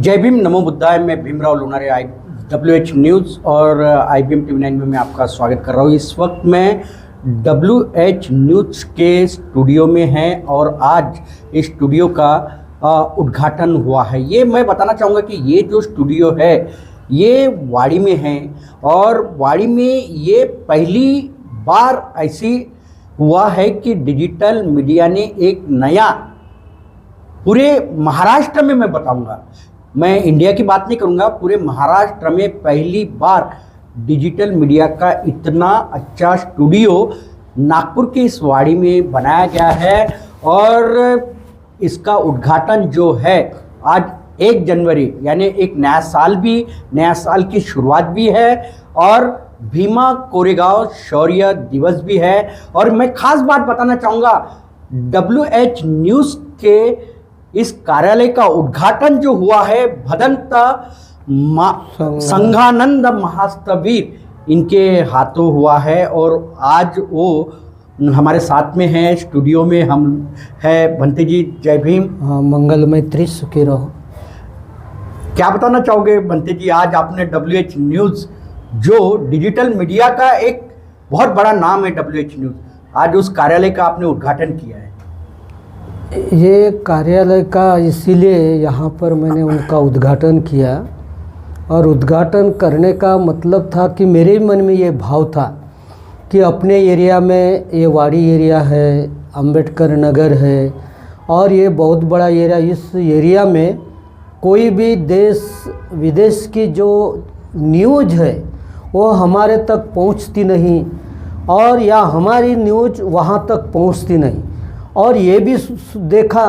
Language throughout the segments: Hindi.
जय भीम, नमो बुद्धाय। मैं भीमराव लोनारे, WH न्यूज़ और IBM TV9 में मैं आपका स्वागत कर रहा हूँ। इस वक्त मैं WH न्यूज़ के स्टूडियो में हैं और आज इस स्टूडियो का उद्घाटन हुआ है। ये मैं बताना चाहूँगा कि ये जो स्टूडियो है ये वाड़ी में है और वाड़ी में ये पहली बार ऐसी हुआ है कि डिजिटल मीडिया ने एक नया, पूरे महाराष्ट्र में मैं बताऊंगा, मैं इंडिया की बात नहीं करूंगा, पूरे महाराष्ट्र में पहली बार डिजिटल मीडिया का इतना अच्छा स्टूडियो नागपुर की इस वाड़ी में बनाया गया है। और इसका उद्घाटन जो है आज 1 जनवरी यानी एक नया साल की शुरुआत भी है और भीमा कोरेगांव शौर्य दिवस भी है। और मैं खास बात बताना चाहूँगा, WH न्यूज़ के इस कार्यालय का उद्घाटन जो हुआ है भदंत संघानंद महास्तवीर इनके हाथों हुआ है और आज वो हमारे साथ में हैं, स्टूडियो में हम हैं। भंते जी जय भीम। मंगलमय त्रि सुखी रहो। क्या बताना चाहोगे भंते जी, आज आपने WH न्यूज़ जो डिजिटल मीडिया का एक बहुत बड़ा नाम है WH न्यूज़, आज उस कार्यालय का आपने उद्घाटन किया है। ये कार्यालय का इसीलिए यहाँ पर मैंने उनका उद्घाटन किया और उद्घाटन करने का मतलब था कि मेरे मन में ये भाव था कि अपने एरिया में ये वाड़ी एरिया है, अंबेडकर नगर है और ये बहुत बड़ा एरिया, इस एरिया में कोई भी देश विदेश की जो न्यूज़ है वो हमारे तक पहुंचती नहीं और या हमारी न्यूज़ वहां तक पहुंचती नहीं। और ये भी देखा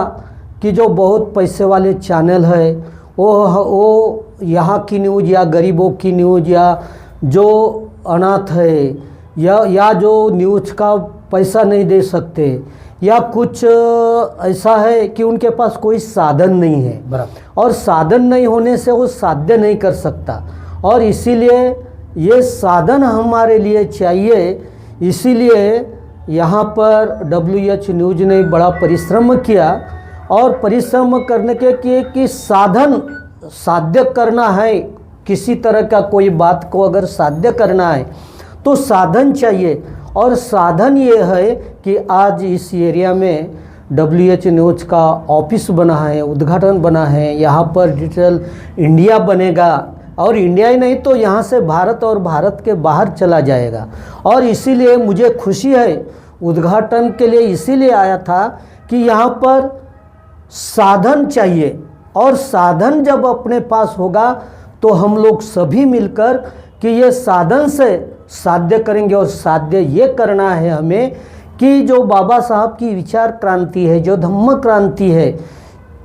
कि जो बहुत पैसे वाले चैनल है वो यहाँ की न्यूज़ या गरीबों की न्यूज़ या जो अनाथ है या जो न्यूज़ का पैसा नहीं दे सकते या कुछ ऐसा है कि उनके पास कोई साधन नहीं है, बराबर, और साधन नहीं होने से वो साध्य नहीं कर सकता और इसीलिए ये साधन हमारे लिए चाहिए। इसीलिए यहाँ पर WH न्यूज़ ने बड़ा परिश्रम किया और परिश्रम करने के कि साधन साध्य करना है, किसी तरह का कोई बात को अगर साध्य करना है तो साधन चाहिए। और साधन ये है कि आज इस एरिया में WH न्यूज़ का ऑफिस बना है, उद्घाटन बना है, यहाँ पर डिजिटल इंडिया बनेगा और इंडिया ही नहीं तो यहाँ से भारत और भारत के बाहर चला जाएगा। और इसीलिए मुझे खुशी है, उद्घाटन के लिए इसीलिए आया था कि यहाँ पर साधन चाहिए और साधन जब अपने पास होगा तो हम लोग सभी मिलकर कि ये साधन से साध्य करेंगे। और साध्य ये करना है हमें कि जो बाबा साहब की विचार क्रांति है, जो धम्म क्रांति है,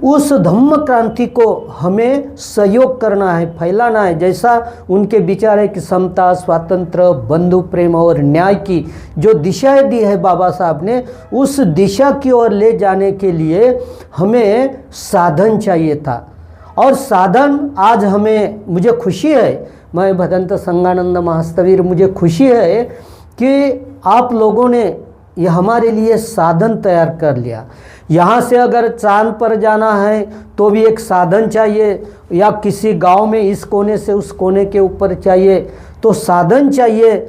उस धम्म क्रांति को हमें सहयोग करना है, फैलाना है। जैसा उनके विचार है कि समता, स्वातंत्र्य, बंधु प्रेम और न्याय की जो दिशाएं दी है बाबा साहब ने, उस दिशा की ओर ले जाने के लिए हमें साधन चाहिए था। और साधन आज मुझे खुशी है, मैं भदंत संघानंद महास्तवीर, मुझे खुशी है कि आप लोगों ने ये हमारे लिए साधन तैयार कर लिया। यहाँ से अगर चांद पर जाना है तो भी एक साधन चाहिए या किसी गांव में इस कोने से उस कोने के ऊपर चाहिए, तो साधन चाहिए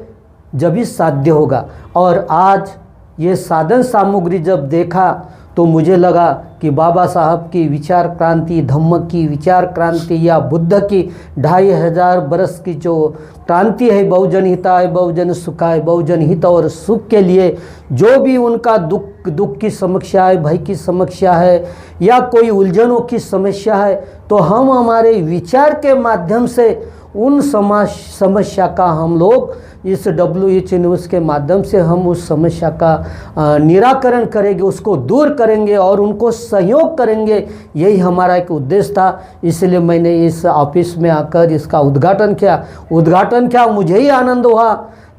जब ही साध्य होगा। और आज ये साधन सामग्री जब देखा तो मुझे लगा कि बाबा साहब की विचार क्रांति, धम्म की विचार क्रांति या बुद्ध की 2500 बरस की जो क्रांति है, बहुजन हिताय बहुजन सुखाय, बहुजन हित और सुख के लिए जो भी उनका दुख की समस्या है, भय की समस्या है या कोई उलझनों की समस्या है, तो हम हमारे विचार के माध्यम से उन समस्या का हम लोग इस WH न्यूज़ के माध्यम से हम उस समस्या का निराकरण करेंगे, उसको दूर करेंगे और उनको सहयोग करेंगे। यही हमारा एक उद्देश्य था। इसलिए मैंने इस ऑफिस में आकर इसका उद्घाटन किया। मुझे ही आनंद हुआ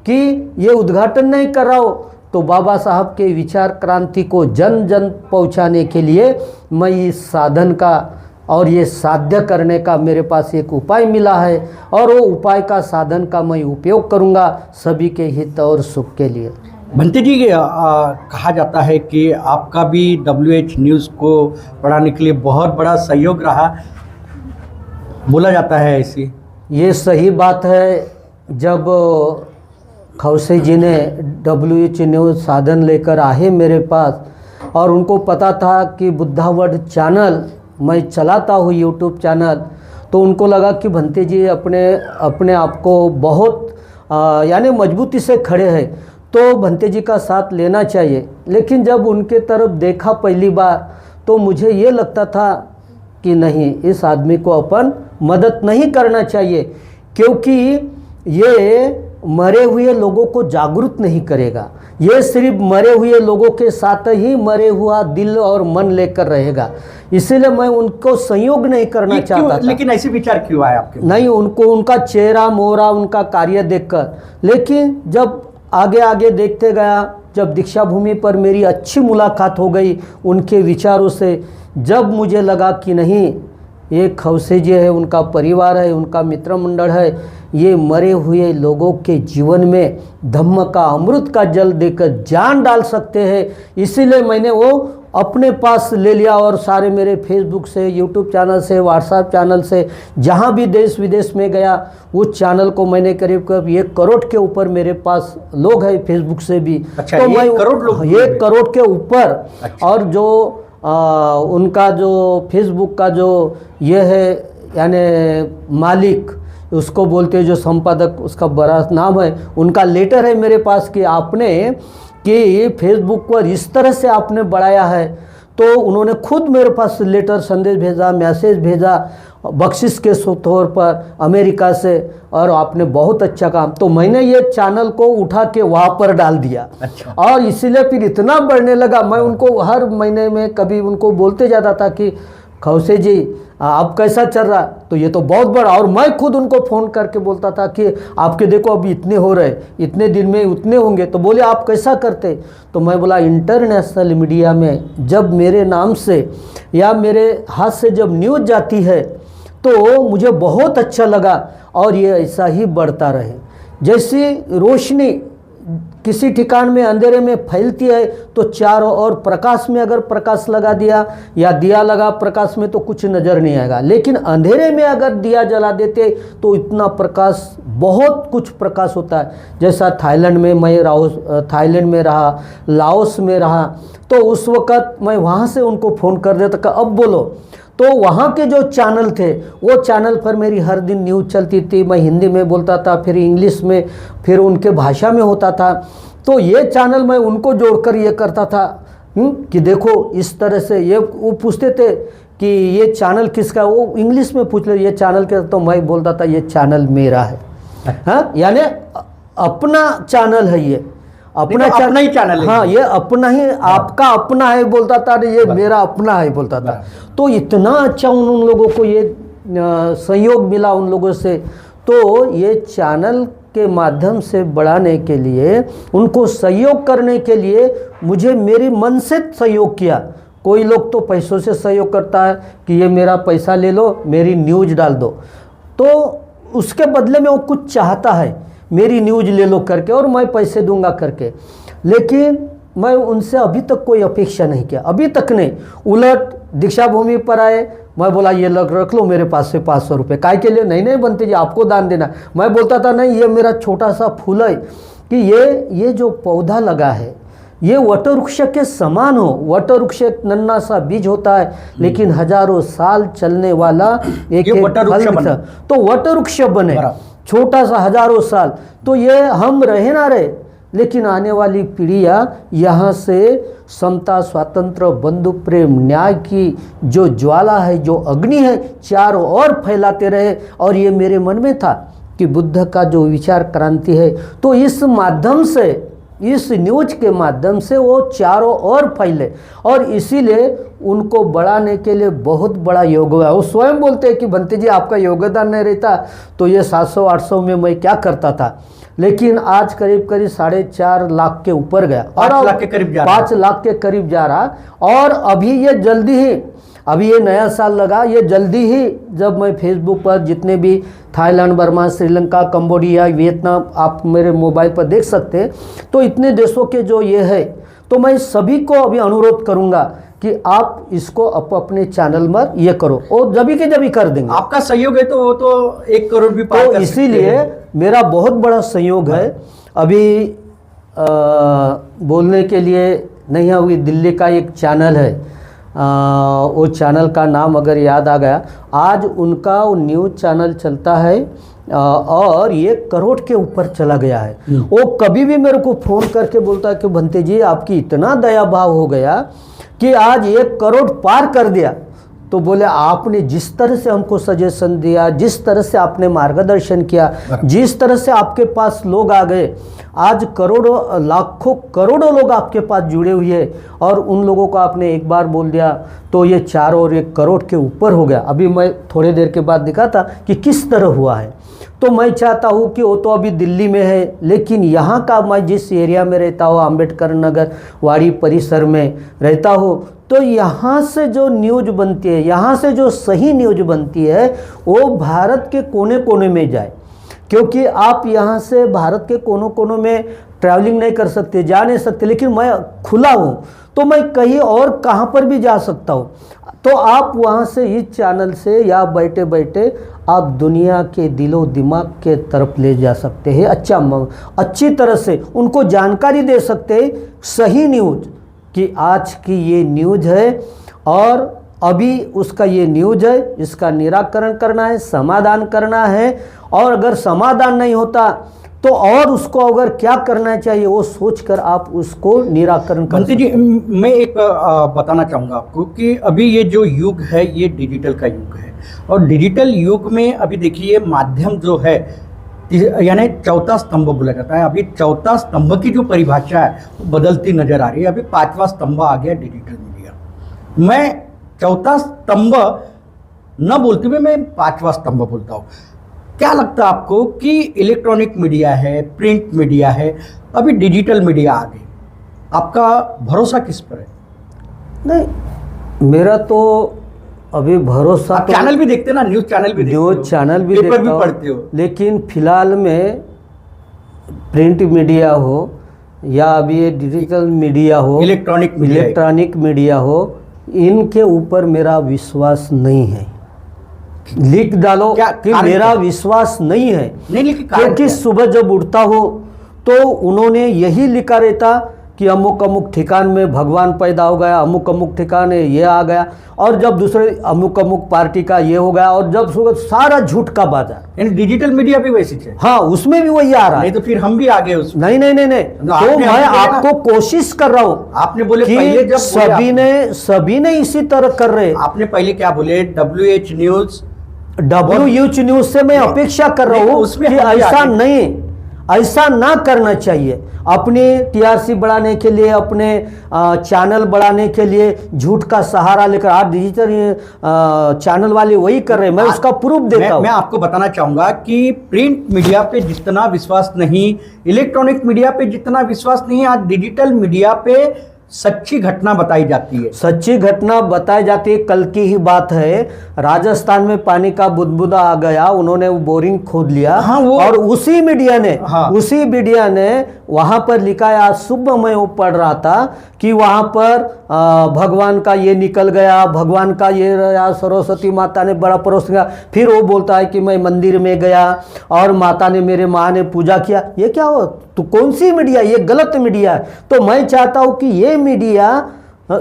कि ये उद्घाटन नहीं कर रहा हो तो बाबा साहब के विचार क्रांति को जन जन पहुँचाने के लिए मैं इस साधन का और ये साध्य करने का मेरे पास एक उपाय मिला है और वो उपाय का, साधन का मैं उपयोग करूँगा सभी के हित और सुख के लिए। भंते जी, कहा जाता है कि आपका भी WH न्यूज़ को पढ़ाने के लिए बहुत बड़ा सहयोग रहा। बोला जाता है ऐसी। ये सही बात है। जब खौसे जी ने WH न्यूज़ साधन लेकर आए मेरे पास और उनको पता था कि बुद्धा वर्ड चैनल मैं चलाता हूँ यूट्यूब चैनल, तो उनको लगा कि भंते जी अपने आप को बहुत यानी मजबूती से खड़े हैं, तो भंते जी का साथ लेना चाहिए। लेकिन जब उनके तरफ देखा पहली बार तो मुझे ये लगता था कि नहीं, इस आदमी को अपन मदद नहीं करना चाहिए, क्योंकि ये मरे हुए लोगों को जागरूक नहीं करेगा। ये सिर्फ मरे हुए लोगों के साथ ही मरे हुआ दिल और मन लेकर रहेगा। इसीलिए मैं उनको संयोग नहीं करना चाहता था। लेकिन ऐसे विचार क्यों आए आपके? नहीं, उनको उनका चेहरा मोहरा उनका कार्य देखकर, लेकिन जब आगे आगे देखते गया, जब दीक्षा भूमि पर मेरी अच्छी मुलाकात हो गई उनके विचारों से, जब मुझे लगा कि नहीं, ये खौसे जी है, उनका परिवार है, उनका मित्र मंडल है, ये मरे हुए लोगों के जीवन में धम्म का अमृत का जल देकर जान डाल सकते हैं। इसीलिए मैंने वो अपने पास ले लिया और सारे मेरे फेसबुक से, यूट्यूब चैनल से, व्हाट्सएप चैनल से, जहाँ भी देश विदेश में गया उस चैनल को मैंने करीब 1 करोड़ के ऊपर मेरे पास लोग हैं फेसबुक से भी। अच्छा, तो 1 करोड़ लोग? 1 करोड़ के ऊपर। अच्छा। और जो उनका जो फेसबुक का जो ये है यानी मालिक, उसको बोलते हैं जो संपादक, उसका बड़ा नाम है, उनका लेटर है मेरे पास कि आपने कि फेसबुक पर इस तरह से आपने बढ़ाया है। तो उन्होंने खुद मेरे पास लेटर, संदेश भेजा, मैसेज भेजा बख्शिश के तौर पर अमेरिका से, और आपने बहुत अच्छा काम। तो मैंने ये चैनल को उठा के वहाँ पर डाल दिया। अच्छा। और इसीलिए फिर इतना बढ़ने लगा। मैं उनको हर महीने में कभी उनको बोलते जाता था कि खौसे जी आप कैसा चल रहा, तो ये तो बहुत बड़ा। और मैं खुद उनको फ़ोन करके बोलता था कि आपके देखो अभी इतने हो रहे, इतने दिन में उतने होंगे। तो बोले आप कैसा करते? तो मैं बोला इंटरनेशनल मीडिया में जब मेरे नाम से या मेरे हाथ से जब न्यूज़ जाती है तो मुझे बहुत अच्छा लगा, और ये ऐसा ही बढ़ता रहे। जैसी रोशनी किसी ठिकान में अंधेरे में फैलती है, तो चारों ओर प्रकाश में अगर प्रकाश लगा दिया या दिया लगा प्रकाश में तो कुछ नज़र नहीं आएगा, लेकिन अंधेरे में अगर दिया जला देते तो इतना प्रकाश, बहुत कुछ प्रकाश होता है। जैसा थाईलैंड में मैं थाईलैंड में रहा, लाओस में रहा, तो उस वक़्त मैं वहाँ से उनको फ़ोन कर देता कि अब बोलो। तो वहाँ के जो चैनल थे, वो चैनल पर मेरी हर दिन न्यूज़ चलती थी। मैं हिंदी में बोलता था, फिर इंग्लिश में, फिर उनके भाषा में होता था। तो ये चैनल मैं उनको जोड़कर ये करता था कि देखो इस तरह से। ये वो पूछते थे कि ये चैनल किसका, वो इंग्लिश में पूछ ले ये चैनल क्या, तो मैं बोलता था ये चैनल मेरा है। हाँ, यानी अपना चैनल है, ये अपना ही चैनल है। हाँ, ये अपना ही, आपका अपना है बोलता था, ये मेरा अपना है बोलता था। तो इतना अच्छा उन लोगों को ये सहयोग मिला उन लोगों से। तो ये चैनल के माध्यम से बढ़ाने के लिए, उनको सहयोग करने के लिए मुझे मेरे मन से सहयोग किया। कोई लोग तो पैसों से सहयोग करता है कि ये मेरा पैसा ले लो, मेरी न्यूज़ डाल दो, तो उसके बदले में वो कुछ चाहता है, मेरी न्यूज़ ले लो करके, और मैं पैसे दूंगा करके। लेकिन मैं उनसे अभी तक कोई अपेक्षा नहीं किया, अभी तक नहीं। उलट दीक्षा भूमि पर आए, मैं बोला ये रख लो मेरे पास से 500 रुपये। काय के लिए? नहीं भंते जी आपको दान देना। मैं बोलता था नहीं, ये मेरा छोटा सा फूल है कि ये जो पौधा लगा है ये वटवृक्ष के समान हो। वटवृक्ष एक नन्हा सा बीज होता है, लेकिन हजारों साल चलने वाला एक फल, तो वटवृक्ष बने, छोटा सा, हजारों साल। तो ये हम रहे ना रहे, लेकिन आने वाली पीढ़ियाँ यहाँ से समता, स्वातंत्र, बंधु प्रेम, न्याय की जो ज्वाला है, जो अग्नि है, चारों ओर फैलाते रहे। और ये मेरे मन में था कि बुद्ध का जो विचार क्रांति है, तो इस माध्यम से, इस न्यूज़ के माध्यम से वो चारों ओर फैले। और इसीलिए उनको बढ़ाने के लिए बहुत बड़ा योगदान है। वो स्वयं बोलते हैं कि भंते जी आपका योगदान नहीं रहता तो ये 700-800 में मैं क्या करता था। लेकिन आज करीब 4.5 लाख के ऊपर गया, और 5 लाख के करीब जा रहा, 5 लाख के करीब जा रहा। और अभी ये जल्दी ही, अभी ये नया साल लगा, ये जल्दी ही जब मैं फेसबुक पर जितने भी Thailand, Burma, Sri Lanka, Cambodia, Vietnam, आप मेरे मोबाइल पर देख सकते हैं, तो इतने देशों के जो ये है, तो मैं सभी को अभी अनुरोध करूंगा कि आप इसको अपने चैनल में ये करो, और जब ही कर देंगे। आपका सहयोग है तो वो तो 1 करोड़ भी पार तो कर सकते इसीलिए हैं। मेरा बहुत बड़ा सहयोग है। अभी बोलने के लिए नहीं है, दिल्ली का एक चैनल है, वो चैनल का नाम अगर याद आ गया, आज उनका वो न्यूज़ चैनल चलता है और 1 करोड़ के ऊपर चला गया है। वो कभी भी मेरे को फ़ोन करके बोलता है कि भंते जी आपकी इतना दया भाव हो गया कि आज 1 करोड़ पार कर दिया। तो बोले आपने जिस तरह से हमको सजेशन दिया, जिस तरह से आपने मार्गदर्शन किया, जिस तरह से आपके पास लोग आ गए, आज करोड़ों लाखों करोड़ों लोग आपके पास जुड़े हुए हैं, और उन लोगों को आपने एक बार बोल दिया तो ये 4 और 1 करोड़ के ऊपर हो गया। अभी मैं थोड़ी देर के बाद दिखा था कि किस तरह हुआ है। तो मैं चाहता हूँ कि वो तो अभी दिल्ली में है, लेकिन यहाँ का मैं जिस एरिया में रहता हूँ, अम्बेडकर नगर वाड़ी परिसर में रहता हूँ, तो यहाँ से जो न्यूज़ बनती है, यहाँ से जो सही न्यूज़ बनती है, वो भारत के कोने कोने में जाए। क्योंकि आप यहाँ से भारत के कोनों कोनों में ट्रैवलिंग नहीं कर सकते, जा नहीं सकते, लेकिन मैं खुला हूँ तो मैं कहीं और कहाँ पर भी जा सकता हूँ। तो आप वहाँ से इस चैनल से या बैठे बैठे आप दुनिया के दिलो दिमाग के तरफ ले जा सकते हैं, अच्छी तरह से उनको जानकारी दे सकते हैं, सही न्यूज़ कि आज की ये न्यूज़ है और अभी उसका ये न्यूज़ है, इसका निराकरण करना है, समाधान करना है, और अगर समाधान नहीं होता तो और उसको अगर क्या करना चाहिए वो सोचकर आप उसको निराकरण कर भंते जी, मैं एक बताना चाहूँगा आपको कि अभी ये जो युग है ये डिजिटल का युग है, और डिजिटल युग में अभी देखिए माध्यम जो है यानी चौथा स्तंभ बोला जाता है। अभी चौथा स्तंभ की जो परिभाषा है वो बदलती नजर आ रही है। अभी 5वां स्तंभ आ गया डिजिटल मीडिया। मैं चौथा स्तंभ न बोलते हुए मैं 5वां स्तंभ बोलता हूँ। क्या लगता है आपको कि इलेक्ट्रॉनिक मीडिया है, प्रिंट मीडिया है, अभी डिजिटल मीडिया आ गई, आपका भरोसा किस पर है? नहीं, मेरा तो अभी भरोसा आप चैनल भी देखते ना, न्यूज़ चैनल भी देखते हो, न्यूज़ चैनल भी पेपर देखता भी हूँ, पढ़ते हो, लेकिन फिलहाल में प्रिंट मीडिया हो या अभी ये डिजिटल मीडिया हो, इलेक्ट्रॉनिक मीडिया हो, इनके ऊपर मेरा विश्वास नहीं है। लिख डालो कि मेरा विश्वास नहीं है, क्योंकि सुबह जब उठता हूँ तो उन्होंने यही लिखा रहता कि अमुक अमुक ठिकान में भगवान पैदा हो गया, अमुक अमुक ठिकाने ये आ गया, और जब दूसरे अमुक अमुक पार्टी का ये हो गया, और जब सुबह सारा झूठ का बाजार। यानी डिजिटल मीडिया भी वैसी है। हाँ, उसमें भी वही आ रहा है। नहीं तो फिर हम भी आगे उसमें। नहीं। तो मैं आपको कोशिश कर रहा हूँ। आपने बोले कि पहले जब सभी ने इसी तरह कर रहे। आपने पहले क्या बोले? WH न्यूज से मैं अपेक्षा कर रहा हूँ कि ऐसा ना करना चाहिए। अपनी TRC बढ़ाने के लिए, अपने चैनल बढ़ाने के लिए झूठ का सहारा लेकर आज डिजिटल चैनल वाले वही कर रहे हैं। मैं उसका प्रूफ देता हूं। मैं आपको बताना चाहूंगा कि प्रिंट मीडिया पे जितना विश्वास नहीं, इलेक्ट्रॉनिक मीडिया पे जितना विश्वास नहीं, आज डिजिटल मीडिया पे सच्ची घटना बताई जाती है। सच्ची घटना बताई जाती है। कल की ही बात है, राजस्थान में पानी का बुदबुदा आ गया, उन्होंने वो बोरिंग खोद लिया। हाँ, और उसी मीडिया ने वहां पर लिखा है। आज सुबह मैं वो पढ़ रहा था कि वहां पर भगवान का ये निकल गया, भगवान का ये रहा, सरस्वती माता ने बड़ा परोस किया। फिर वो बोलता है कि मैं मंदिर में गया और माता ने, मेरे माँ ने पूजा किया। ये क्या हो? तो कौन सी मीडिया? ये गलत मीडिया है। तो मैं चाहता हूं कि ये मीडिया,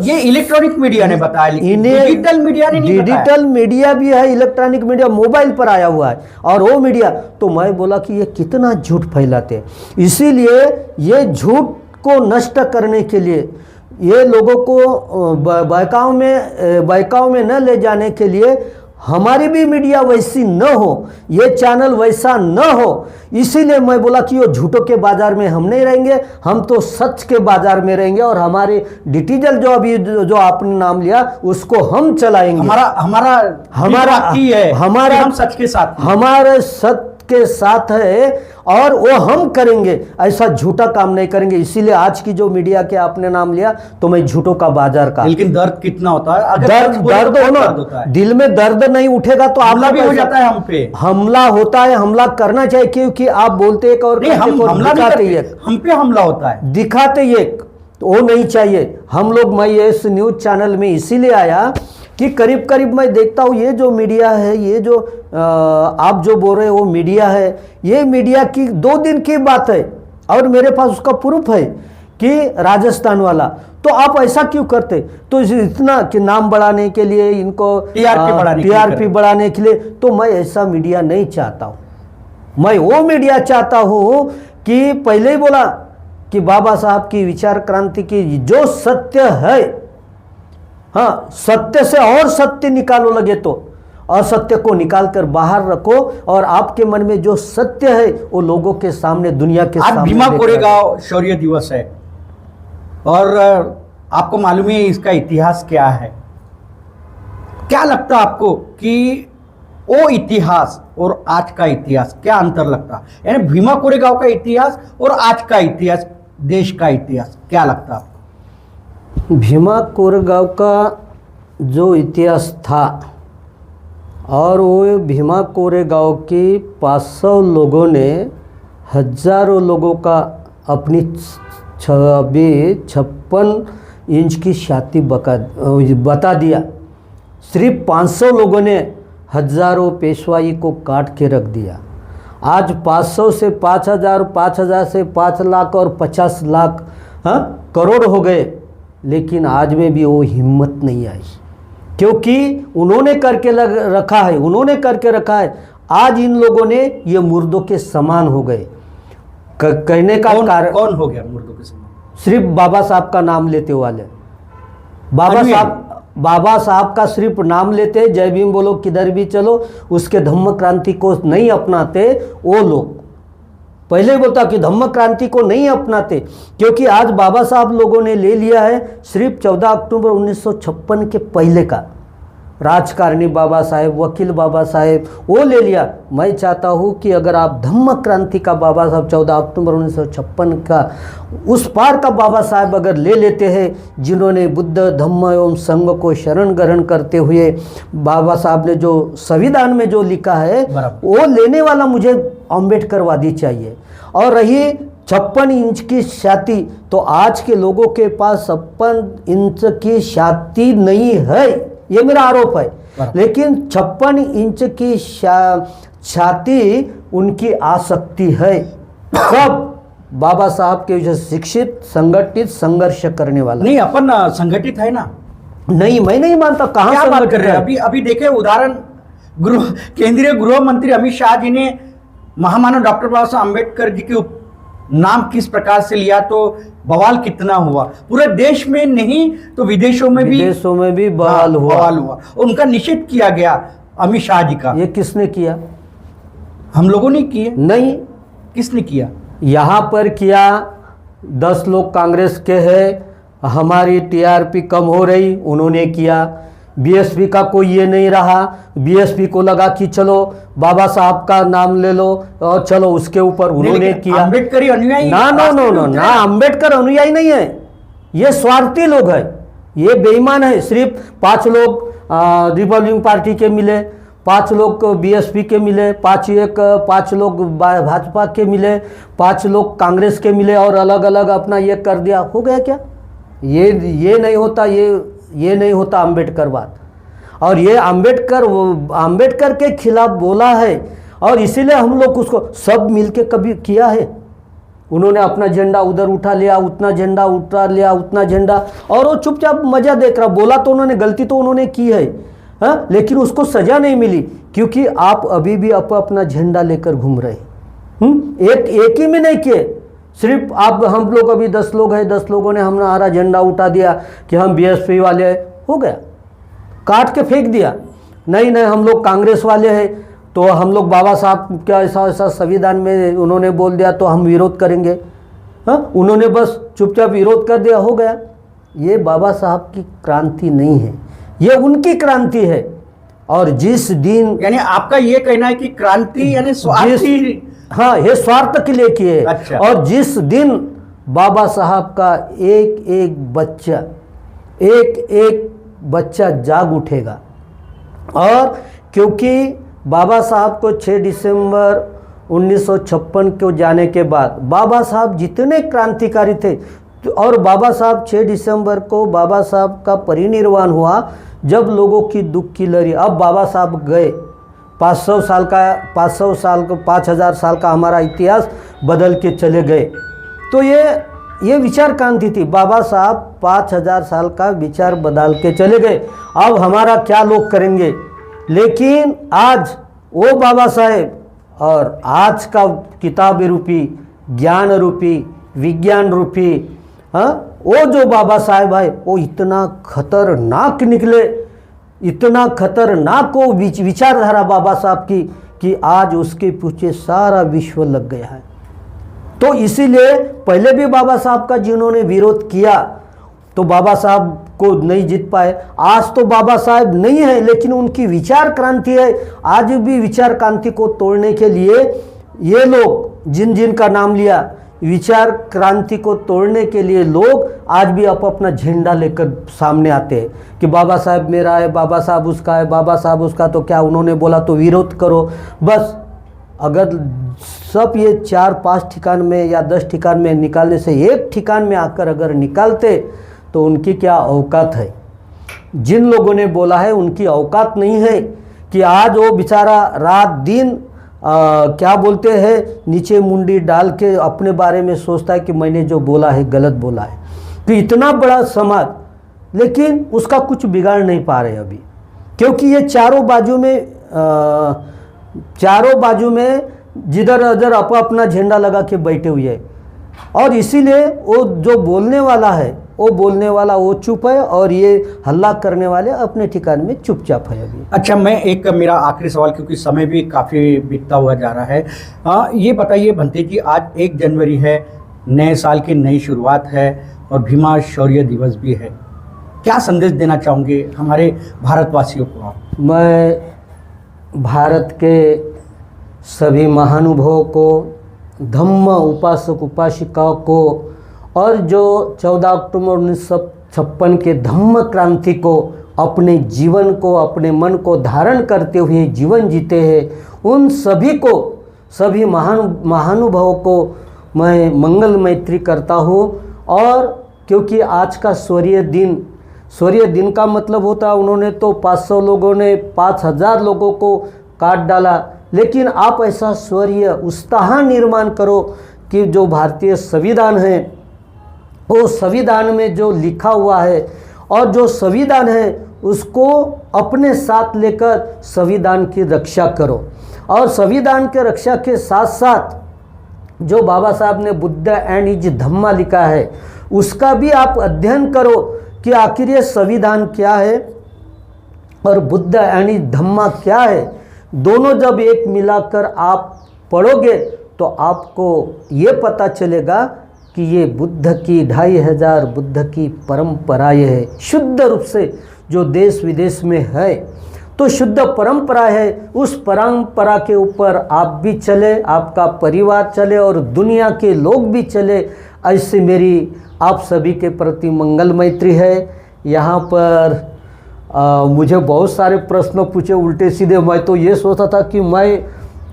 ये इलेक्ट्रॉनिक मीडिया ने बताया, लेकिन डिजिटल मीडिया ने नहीं बताया। डिजिटल मीडिया भी है, इलेक्ट्रॉनिक मीडिया मोबाइल पर आया हुआ है, और वो मीडिया। तो मैं बोला कि ये कितना झूठ फैलाते हैं। इसीलिए ये झूठ को नष्ट करने के लिए, ये लोगों को बहकाव में न ले जाने के लिए हमारी भी मीडिया वैसी न हो, ये चैनल वैसा न हो। इसीलिए मैं बोला कि वो झूठों के बाजार में हम नहीं रहेंगे, हम तो सच के बाजार में रहेंगे। और हमारे डिजिटल जो अभी जो आपने नाम लिया उसको हम चलाएंगे। हमारा हम सच के साथ, हमारे सत्य के साथ है, और वो हम करेंगे। ऐसा झूठा काम नहीं करेंगे। इसीलिए आज की जो मीडिया के आपने नाम लिया तो मैं झूठों का बाजार का। लेकिन दर्द कितना होता है? दर्द होना, दिल में दर्द नहीं उठेगा तो हमला भी हो जाता है। हम पे हमला होता है, हमला करना चाहिए, क्योंकि आप बोलते एक और हम पे हमला होता है, दिखाते एक। तो वो नहीं चाहिए हम लोग। मैं ये इस न्यूज़ चैनल में इसीलिए आया कि करीब करीब मैं देखता हूँ ये जो मीडिया है, ये जो आप जो बोल रहे हो वो मीडिया है, ये मीडिया की 2 दिन की बात है और मेरे पास उसका प्रूफ है कि राजस्थान वाला। तो आप ऐसा क्यों करते? तो इतना कि नाम बढ़ाने के लिए, इनको टीआरपी बढ़ाने के लिए, तो मैं ऐसा मीडिया नहीं चाहता हूँ। मैं वो मीडिया चाहता हूँ कि पहले ही बोला कि बाबा साहब की विचार क्रांति की जो सत्य है, हाँ, सत्य से और सत्य निकालो लगे तो, असत्य को निकाल कर बाहर रखो और आपके मन में जो सत्य है वो लोगों के सामने, दुनिया के सामने। आज भीमा कोरेगांव शौर्य दिवस है और आपको मालूम है इसका इतिहास क्या है। क्या लगता है आपको कि वो इतिहास और आज का इतिहास क्या अंतर लगता, यानी भीमा कोरेगांव का इतिहास और आज का इतिहास, देश का इतिहास, क्या लगता आपको? भीमा कोरेगांव का जो इतिहास था और वो भीमा कोरेगांव की 500 लोगों ने हजारों लोगों का अपनी 56 इंच की छाती बता दिया। सिर्फ 500 लोगों ने हजारों पेशवाई को काट के रख दिया। आज 500 से 5000, 5000 से 5 लाख और 50 लाख, हाँ, करोड़ हो गए, लेकिन आज में भी वो हिम्मत नहीं आई, क्योंकि उन्होंने करके रखा है, उन्होंने करके रखा है। आज इन लोगों ने ये मुर्दों के समान हो गए। कहने का कारण कौन हो गया मुर्दों के समान? सिर्फ बाबा साहब का नाम लेते वाले, बाबा साहब का सिर्फ नाम लेते, जय भीम बोलो किधर भी चलो, उसके धम्म क्रांति को नहीं अपनाते वो लोग। पहले बोलता कि धम्म क्रांति को नहीं अपनाते, क्योंकि आज बाबा साहब लोगों ने ले लिया है सिर्फ 14 अक्टूबर 1956 के पहले का राजकारणी बाबा साहेब, वकील बाबा साहेब, वो ले लिया। मैं चाहता हूँ कि अगर आप धम्म क्रांति का बाबा साहब 14 अक्टूबर 1956 का उस पार का बाबा साहब अगर ले लेते हैं, जिन्होंने बुद्ध धम्म एवं संघ को शरण ग्रहण करते हुए बाबा साहब ने जो संविधान में जो लिखा है, वो लेने वाला मुझे अम्बेडकरवादी चाहिए। और रही 56 इंच की छाती, तो आज के लोगों के पास 56 इंच की छाती नहीं है, ये मेरा आरोप है। लेकिन 56 इंच की छाती उनकी आसक्ति है। कब? बाबा साहब के जो शिक्षित, संगठित, संघर्ष करने वाला। नहीं, अपन संगठित है ना? नहीं, मैं नहीं मानता। कहाँ क्या बात कर रहे हैं? अभी अभी देखे उदाहरण, केंद्रीय गृह मंत्री अमित शाह जी ने महामानव डॉक्टर बाबा साहब अम्बेडकर जी के नाम किस प्रकार से लिया, तो बवाल कितना हुआ। पूरे देश में नहीं तो विदेशों में भी बवाल हुआ। उनका निषेध किया गया अमित शाह जी का। ये किसने किया? हम लोगों ने किया? नहीं। किसने किया? यहाँ पर किया 10 लोग कांग्रेस के हैं, हमारी टीआरपी कम हो रही, उन्होंने किया। बीएसपी का कोई ये नहीं रहा, बीएसपी को लगा कि चलो बाबा साहब का नाम ले लो और चलो उसके ऊपर उन्होंने किया। अम्बेडकरी अनुयायी? ना, अम्बेडकर अनुयायी नहीं है, ये स्वार्थी लोग हैं, ये बेईमान है। सिर्फ 5 लोग रिपब्लिकन पार्टी के मिले, 5 लोग बीएसपी के मिले, 5 लोग भाजपा के मिले, 5 लोग कांग्रेस के मिले और अलग अलग अपना ये कर दिया। हो गया क्या? ये नहीं होता, ये नहीं होता अम्बेडकरवाद। और ये अम्बेडकर के खिलाफ बोला है और इसीलिए हम लोग उसको सब मिलके कभी किया है। उन्होंने अपना झंडा उधर उठा लिया, उतना झंडा उठा लिया, उतना झंडा, और वो चुपचाप मजा देख रहा। बोला तो उन्होंने, गलती तो उन्होंने की है, हाँ, लेकिन उसको सजा नहीं मिली, क्योंकि आप अभी भी अपना झंडा लेकर घूम रहे। एक ही में नहीं किए, सिर्फ आप हम लोग अभी 10 लोग हैं, 10 लोगों ने हमारा झंडा उठा दिया कि हम बीएसपी वाले हैं, हो गया, काट के फेंक दिया। नहीं हम लोग कांग्रेस वाले हैं, तो हम लोग बाबा साहब का ऐसा संविधान में उन्होंने बोल दिया तो हम विरोध करेंगे। हाँ, उन्होंने बस चुपचाप विरोध कर दिया, हो गया। ये बाबा साहब की क्रांति नहीं है, ये उनकी क्रांति है। और जिस दिन, यानी आपका ये कहना है कि क्रांति यानी स्वार्थी, हाँ, ये स्वार्थ के लिए किए। अच्छा। और जिस दिन बाबा साहब का एक बच्चा जाग उठेगा, और क्योंकि बाबा साहब को 6 दिसंबर 1956 को जाने के बाद बाबा साहब जितने क्रांतिकारी थे, और बाबा साहब 6 दिसंबर को बाबा साहब का परिनिर्वाण हुआ, जब लोगों की दुख की लहरी। अब बाबा साहब गए, 500 साल का 5000 साल का हमारा इतिहास बदल के चले गए। तो ये विचार क्रांति थी। बाबा साहब 5000 साल का विचार बदल के चले गए, अब हमारा क्या लोग करेंगे। लेकिन आज वो बाबा साहेब और आज का किताब रूपी, ज्ञान रूपी, विज्ञान रूपी, वो जो बाबा साहेब है वो इतना खतरनाक निकले, इतना खतरनाक वो विचारधारा बाबा साहब की कि आज उसके पीछे सारा विश्व लग गया है। तो इसीलिए पहले भी बाबा साहब का जिन्होंने विरोध किया तो बाबा साहब को नहीं जीत पाए। आज तो बाबा साहब नहीं है, लेकिन उनकी विचार क्रांति है। आज भी विचार क्रांति को तोड़ने के लिए ये लोग जिन का नाम लिया, विचार क्रांति को तोड़ने के लिए लोग आज भी अपना झंडा लेकर सामने आते हैं कि बाबा साहब मेरा है, बाबा साहब उसका है, बाबा साहब उसका, तो क्या उन्होंने बोला तो विरोध करो। बस अगर सब ये 4-5 ठिकान में या 10 ठिकान में निकालने से एक ठिकान में आकर अगर निकालते तो उनकी क्या औकात है। जिन लोगों ने बोला है उनकी औकात नहीं है कि आज वो बेचारा रात दिन क्या बोलते हैं, नीचे मुंडी डाल के अपने बारे में सोचता है कि मैंने जो बोला है गलत बोला है। तो इतना बड़ा समाज, लेकिन उसका कुछ बिगाड़ नहीं पा रहे अभी, क्योंकि ये चारों बाजू में जिधर उधर अपना झंडा लगा के बैठे हुए हैं। और इसीलिए वो जो बोलने वाला है वो चुप है, और ये हल्ला करने वाले अपने ठिकाने में चुपचाप है अभी। अच्छा, मैं एक मेरा आखिरी सवाल, क्योंकि समय भी काफ़ी बीतता हुआ जा रहा है, ये बताइए भंते जी, आज 1 जनवरी है, नए साल की नई शुरुआत है और भीमा शौर्य दिवस भी है। क्या संदेश देना चाहोगे हमारे भारतवासियों को आप? मैं भारत के सभी महानुभावों को, धम्म उपासक उपासिकाओं को, और जो 14 अक्टूबर 1956 के धम्म क्रांति को अपने जीवन को, अपने मन को धारण करते हुए जीवन जीते हैं, उन सभी को, सभी महानुभावों को मैं मंगल मैत्री करता हूँ। और क्योंकि आज का सूर्य दिन का मतलब होता है, उन्होंने तो 500 लोगों ने 5000 लोगों को काट डाला, लेकिन आप ऐसा शौर्य उत्साह निर्माण करो कि जो भारतीय संविधान है, वो संविधान में जो लिखा हुआ है और जो संविधान है उसको अपने साथ लेकर संविधान की रक्षा करो। और संविधान के रक्षा के साथ साथ जो बाबा साहब ने बुद्ध एंड इज धम्मा लिखा है उसका भी आप अध्ययन करो कि आखिर ये संविधान क्या है और बुद्ध एंड इज धम्मा क्या है। दोनों जब एक मिलाकर आप पढ़ोगे तो आपको ये पता चलेगा कि ये बुद्ध की 2500 बुद्ध की परंपराएं है, शुद्ध रूप से जो देश विदेश में है। तो शुद्ध परंपरा है, उस परंपरा के ऊपर आप भी चले, आपका परिवार चले और दुनिया के लोग भी चले। ऐसे मेरी आप सभी के प्रति मंगल मैत्री है। यहाँ पर मुझे बहुत सारे प्रश्न पूछे उल्टे सीधे। मैं तो ये सोचा था कि मैं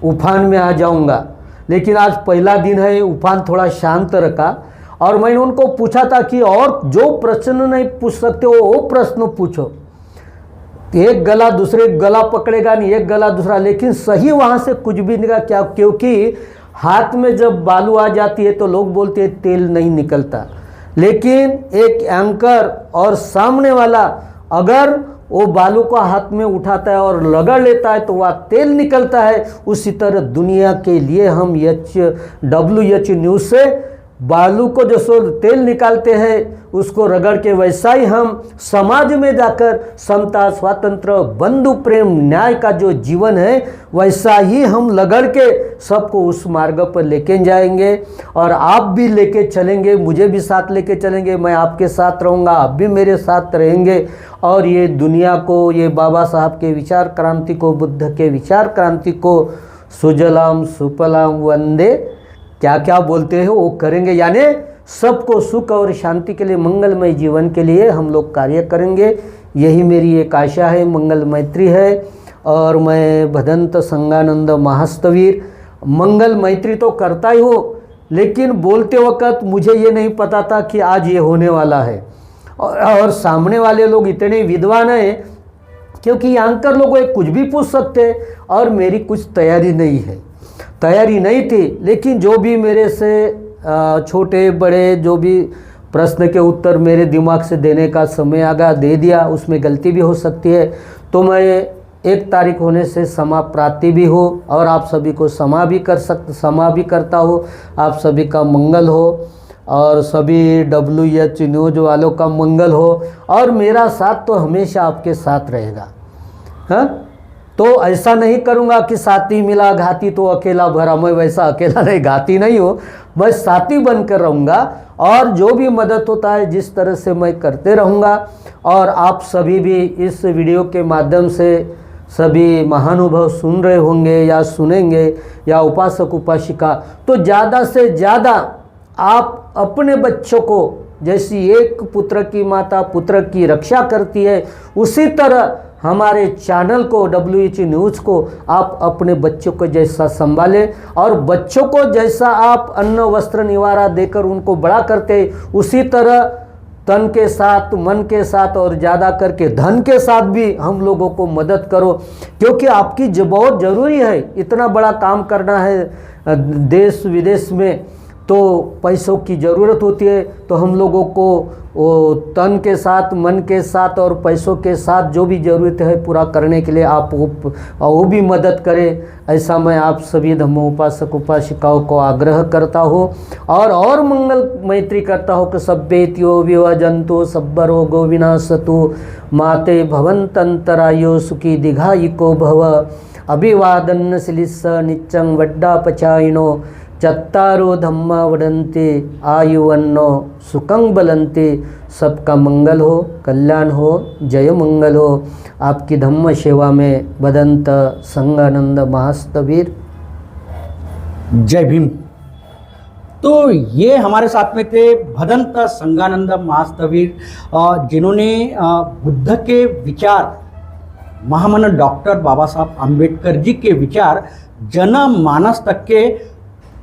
उफान में आ जाऊँगा, लेकिन आज पहला दिन है, उफान थोड़ा शांत रखा। और मैंने उनको पूछा था कि और जो प्रश्न नहीं पूछ सकते वो प्रश्न पूछो। एक गला दूसरे गला पकड़ेगा नहीं, एक गला दूसरा, लेकिन सही वहाँ से कुछ भी निकला क्या, क्योंकि हाथ में जब बालू आ जाती है तो लोग बोलते हैं तेल नहीं निकलता, लेकिन एक एंकर और सामने वाला अगर वो बालू को हाथ में उठाता है और रगड़ लेता है तो वह तेल निकलता है। उसी तरह दुनिया के लिए हम WH न्यूज़ से बालू को जो सो तेल निकालते हैं उसको रगड़ के, वैसा ही हम समाज में जाकर समता, स्वातंत्र, बंधु प्रेम, न्याय का जो जीवन है वैसा ही हम लगड़ के सबको उस मार्ग पर लेके जाएंगे। और आप भी लेके चलेंगे, मुझे भी साथ लेके चलेंगे, मैं आपके साथ रहूँगा, आप भी मेरे साथ रहेंगे। और ये दुनिया को, ये बाबा साहब के विचार क्रांति को, बुद्ध के विचार क्रांति को सुजलाम सुफलाम वंदे क्या क्या बोलते हैं वो करेंगे, यानी सबको सुख और शांति के लिए, मंगलमय जीवन के लिए हम लोग कार्य करेंगे। यही मेरी एक आशा है, मंगल मैत्री है। और मैं भदंत संगानंद महास्तवीर मंगल मैत्री तो करता ही हूँ, लेकिन बोलते वक्त मुझे ये नहीं पता था कि आज ये होने वाला है। और सामने वाले लोग इतने विद्वान हैं, क्योंकि एंकर लोग कुछ भी पूछ सकते, और मेरी कुछ तैयारी नहीं थी। लेकिन जो भी मेरे से छोटे बड़े जो भी प्रश्न के उत्तर मेरे दिमाग से देने का समय आ गया, दे दिया। उसमें गलती भी हो सकती है, तो मैं 1 तारीख होने से क्षमा प्रार्थी भी हो, और आप सभी को क्षमा भी करता हो। आप सभी का मंगल हो, और सभी WH न्यूज़ वालों का मंगल हो, और मेरा साथ तो हमेशा आपके साथ रहेगा। हाँ, तो ऐसा नहीं करूँगा कि साथी मिला घाती तो अकेला भरा। मैं वैसा अकेला नहीं, घाती नहीं हो, मैं साथी बनकर रहूँगा, और जो भी मदद होता है जिस तरह से मैं करते रहूँगा। और आप सभी भी इस वीडियो के माध्यम से सभी महानुभव सुन रहे होंगे या सुनेंगे, या उपासक उपासिका, तो ज़्यादा से ज़्यादा आप अपने बच्चों को, जैसी एक पुत्र की माता पुत्र की रक्षा करती है, उसी तरह हमारे चैनल को, WH न्यूज़ को, आप अपने बच्चों को जैसा संभालें, और बच्चों को जैसा आप अन्न वस्त्र निवारा देकर उनको बड़ा करते, उसी तरह तन के साथ, मन के साथ, और ज़्यादा करके धन के साथ भी हम लोगों को मदद करो, क्योंकि आपकी जो बहुत ज़रूरी है। इतना बड़ा काम करना है देश विदेश में, तो पैसों की ज़रूरत होती है। तो हम लोगों को वो तन के साथ, मन के साथ और पैसों के साथ जो भी ज़रूरत है पूरा करने के लिए आप वो भी मदद करें। ऐसा मैं आप सभी धम्मोपासक उपासिकाओं को आग्रह करता हूँ, और मंगल मैत्री करता हूँ कि सभ्येत्यो विवजंतो सब्ब रोगो विनाशतु माते भवन्तन्तरायो सुखी दीर्घायुको भव अभिवादन शिलिस्स नित्यं वड्डापचायिनो चत्तारो धम्मा वदन्ते आयुवन्नो सुखं बलन्ते। सबका मंगल हो, कल्याण हो, जय मंगल हो। आपकी धम्म सेवा में बदंत संगानंद महास्तवीर। जय भीम। तो ये हमारे साथ में थे भदंत संगानंद महास्तवीर, जिन्होंने बुद्ध के विचार, महामना डॉक्टर बाबा साहब आम्बेडकर जी के विचार जनमानस तक के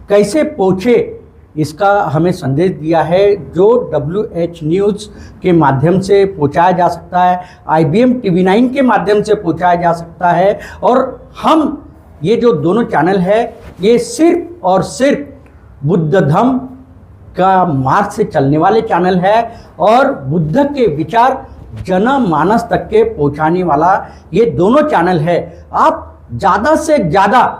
कैसे पहुँचे, इसका हमें संदेश दिया है, जो WH न्यूज़ के माध्यम से पहुँचाया जा सकता है, IBM TV9 के माध्यम से पहुँचाया जा सकता है। और हम ये जो दोनों चैनल है, ये सिर्फ और सिर्फ बुद्ध धम्म का मार्ग से चलने वाले चैनल है, और बुद्ध के विचार जनमानस तक के पहुँचाने वाला ये दोनों चैनल है। आप ज़्यादा से ज़्यादा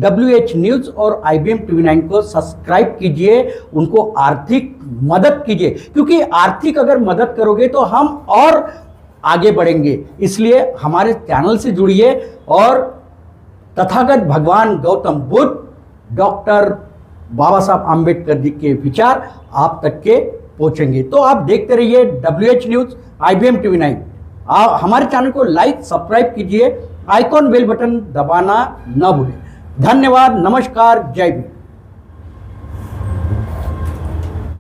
WH न्यूज़ और IBM TV9 को सब्सक्राइब कीजिए, उनको आर्थिक मदद कीजिए, क्योंकि आर्थिक अगर मदद करोगे तो हम और आगे बढ़ेंगे। इसलिए हमारे चैनल से जुड़िए, और तथागत भगवान गौतम बुद्ध, डॉक्टर बाबा साहब आम्बेडकर जी के विचार आप तक के पहुंचेंगे। तो आप देखते रहिए WH न्यूज़, IBM TV9। हमारे चैनल को लाइक सब्सक्राइब कीजिए, आइकॉन बेल बटन दबाना न भूलें। धन्यवाद, नमस्कार, जय भीम।